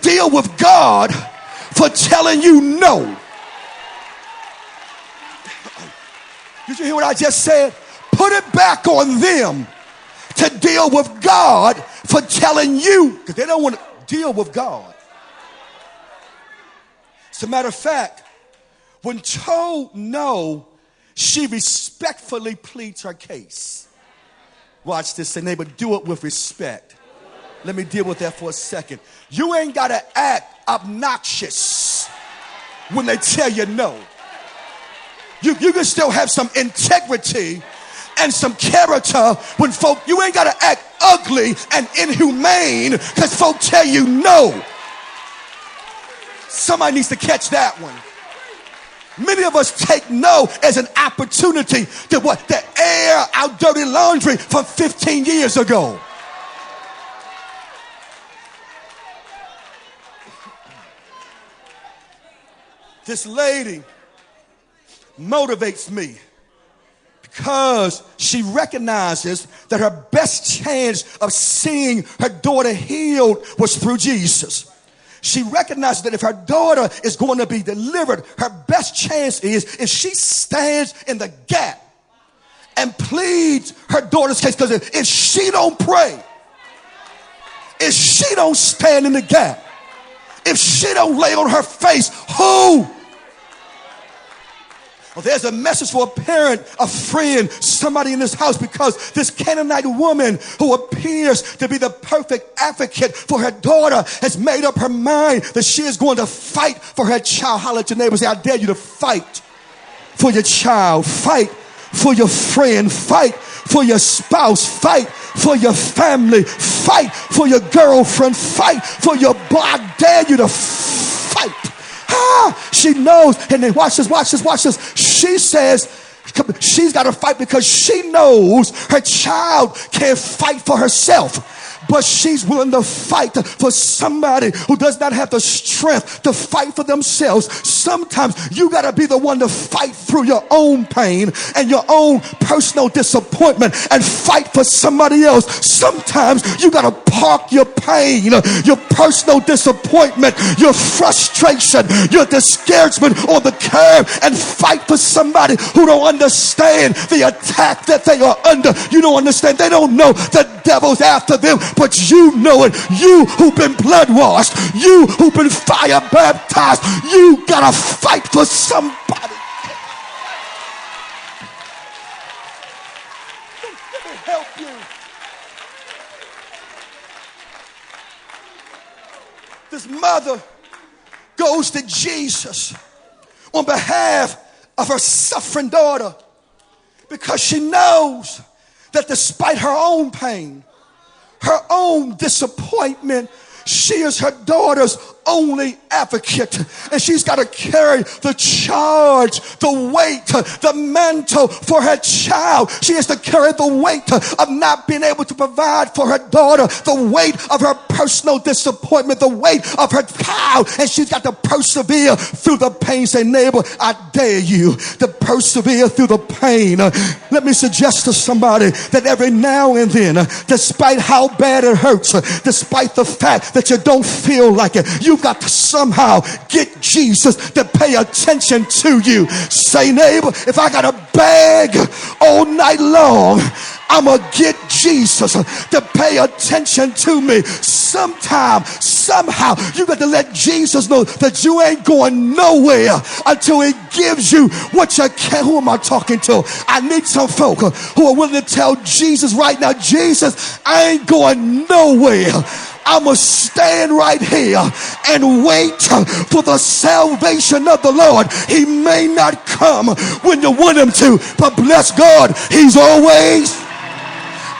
deal with God for telling you no. Did you hear what I just said? Put it back on them to deal with God for telling you, because they don't want to deal with God. As a matter of fact, when told no, she respectfully pleads her case. Watch this, say, neighbor, do it with respect. Let me deal with that for a second. You ain't got to act obnoxious when they tell you no. You can still have some integrity and some character when folk, you ain't got to act ugly and inhumane because folk tell you no. Somebody needs to catch that one. Many of us take no as an opportunity to what? To air our dirty laundry from 15 years ago. This lady motivates me because she recognizes that her best chance of seeing her daughter healed was through Jesus. She recognizes that if her daughter is going to be delivered, her best chance is if she stands in the gap and pleads her daughter's case. Because if she don't pray, if she don't stand in the gap, if she don't lay on her face, who? Well, there's a message for a parent, a friend, somebody in this house, because this Canaanite woman who appears to be the perfect advocate for her daughter has made up her mind that she is going to fight for her child. Holler at your neighbor and say, I dare you to fight for your child, fight for your friend, fight for your spouse, fight for your family, fight for your girlfriend, fight for your boy. I dare you to fight. She knows, and then watch this. She says she's got to fight because she knows her child can't fight for herself. But she's willing to fight for somebody who does not have the strength to fight for themselves. Sometimes you got to be the one to fight through your own pain and your own personal disappointment and fight for somebody else. Sometimes you got to park your pain, your personal disappointment, your frustration, your discouragement on the curb and fight for somebody who don't understand the attack that they are under. You don't understand. They don't know the devil's after them. But you know it. You who've been blood washed, you who've been fire baptized, you gotta fight for somebody. Let me help you. This mother goes to Jesus on behalf of her suffering daughter because she knows that despite her own pain, her own disappointment, she is her daughter's only advocate, and she's got to carry the charge, the weight, the mantle for her child. She has to carry the weight of not being able to provide for her daughter, the weight of her personal disappointment, the weight of her child, and she's got to persevere through the pain. Say, neighbor, I dare you to persevere through the pain. Let me suggest to somebody that every now and then, despite how bad it hurts, despite the fact that you don't feel like it, you've got to somehow get Jesus to pay attention to you. Say, neighbor, if I got to beg all night long, I'm going to get Jesus to pay attention to me. Sometime, somehow, you got to let Jesus know that you ain't going nowhere until he gives you what you can. Who am I talking to? I need some folk who are willing to tell Jesus right now, Jesus, I ain't going nowhere. I'm going to stand right here and wait for the salvation of the Lord. He may not come when you want him to, but bless God, he's always.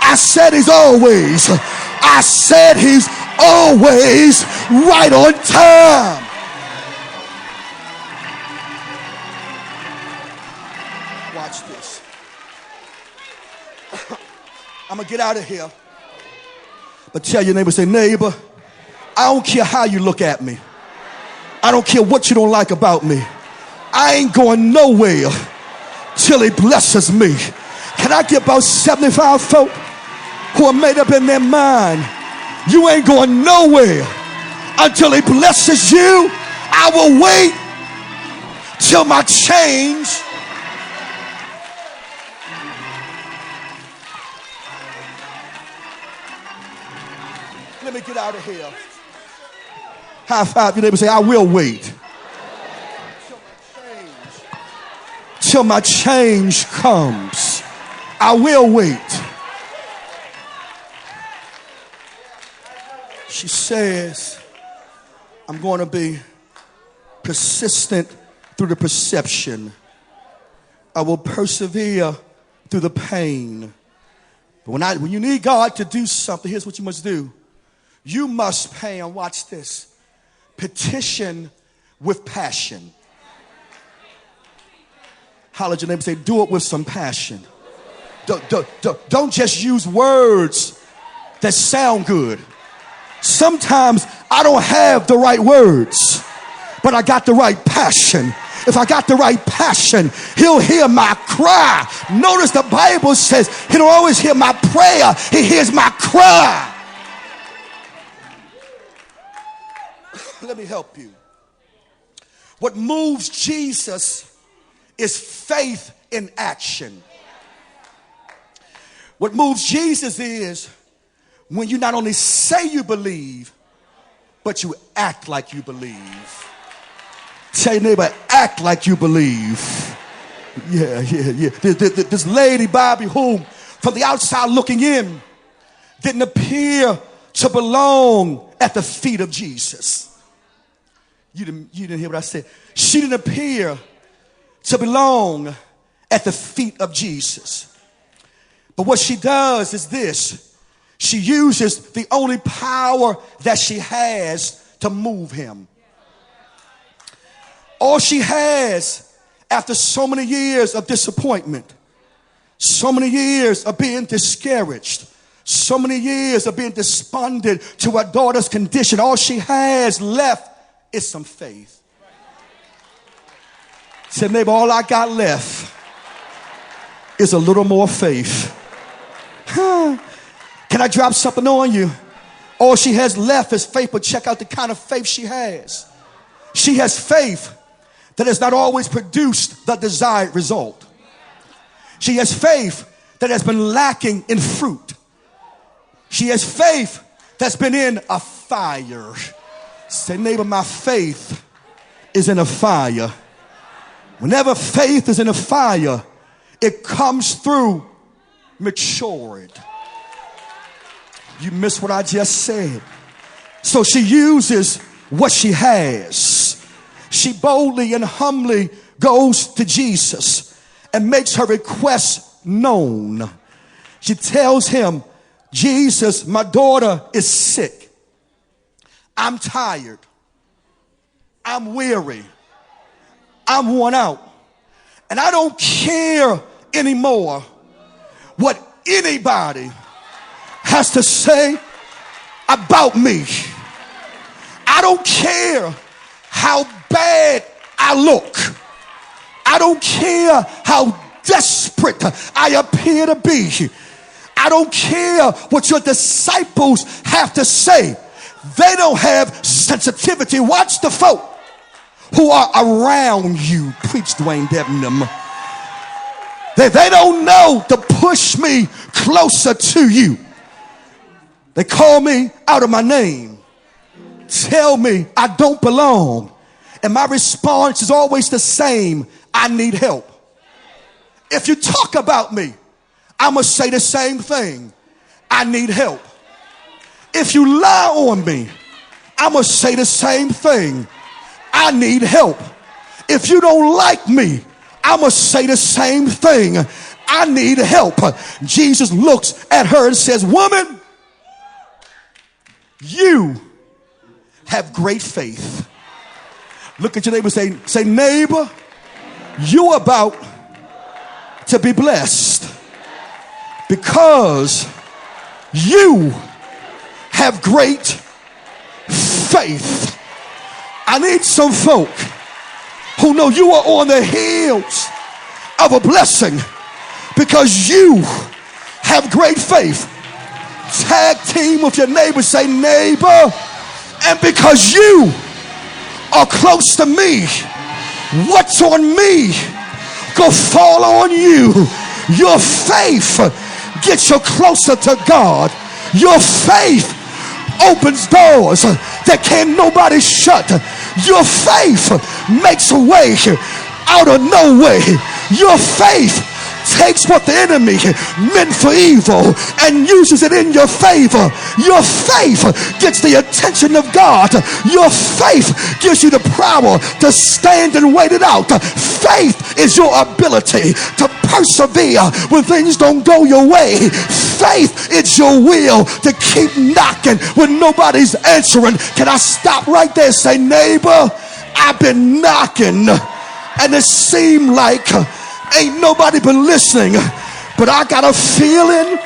I said he's always. I said he's always right on time. Watch this. I'm going to get out of here. But tell your neighbor, say, neighbor, I don't care how you look at me. I don't care what you don't like about me. I ain't going nowhere till he blesses me. Can I get about 75 folk who are made up in their mind? You ain't going nowhere until he blesses you. I will wait till my change. Let me get out of here. High five your neighbor, say, I will wait till my change comes. I will wait. She says, I'm going to be persistent through the perception. I will persevere through the pain. But when you need God to do something, here's what you must do. You must pay, and watch this, petition with passion. Holler at your neighbor, say, do it with some passion. Don't just use words that sound good. Sometimes I don't have the right words, but I got the right passion. If I got the right passion, he'll hear my cry. Notice the Bible says he don't always hear my prayer, he hears my cry. Let me help you. What moves Jesus is faith in action. What moves Jesus is when you not only say you believe, but you act like you believe. Tell your neighbor, act like you believe. Yeah. This lady, Bobby, who from the outside looking in, didn't appear to belong at the feet of Jesus. You didn't hear what I said. She didn't appear to belong at the feet of Jesus. But what she does is this. She uses the only power that she has to move him. All she has after so many years of disappointment, so many years of being discouraged, so many years of being despondent to her daughter's condition, all she has left is some faith. Said, neighbor, all I got left is a little more faith. Can I drop something on you? All she has left is faith, but check out the kind of faith she has. She has faith that has not always produced the desired result. She has faith that has been lacking in fruit. She has faith that's been in a fire. Say, neighbor, my faith is in a fire. Whenever faith is in a fire, it comes through matured. You missed what I just said. So she uses what she has. She boldly and humbly goes to Jesus and makes her request known. She tells him, Jesus, my daughter is sick. I'm tired. I'm weary. I'm worn out. And I don't care anymore what anybody has to say about me. I don't care how bad I look. I don't care how desperate I appear to be. I don't care what your disciples have to say. They don't have sensitivity. Watch the folk who are around you. Preach, Dwayne Debenham. They don't know to push me closer to you. They call me out of my name. Tell me I don't belong. And my response is always the same. I need help. If you talk about me, I'm going to say the same thing. I need help. If you lie on me, I'm going to say the same thing. I need help. If you don't like me, I'm going to say the same thing. I need help. Jesus looks at her and says, woman, you have great faith. Look at your neighbor and say, neighbor, you're about to be blessed because you have great faith. I need some folk who know you are on the heels of a blessing because you have great faith. Tag team with your neighbor. Say, neighbor, And because you are close to me, what's on me go fall on you. Your faith gets you closer to God. Your faith opens doors that can't nobody shut. Your faith makes a way out of no way. Your faith takes what the enemy meant for evil and uses it in your favor. Your faith gets the attention of God. Your faith gives you the power to stand and wait it out. Faith is your ability to persevere when things don't go your way. Faith is your will to keep knocking when nobody's answering. Can I stop right there and say, neighbor, I've been knocking and it seemed like ain't nobody been listening, but I got a feeling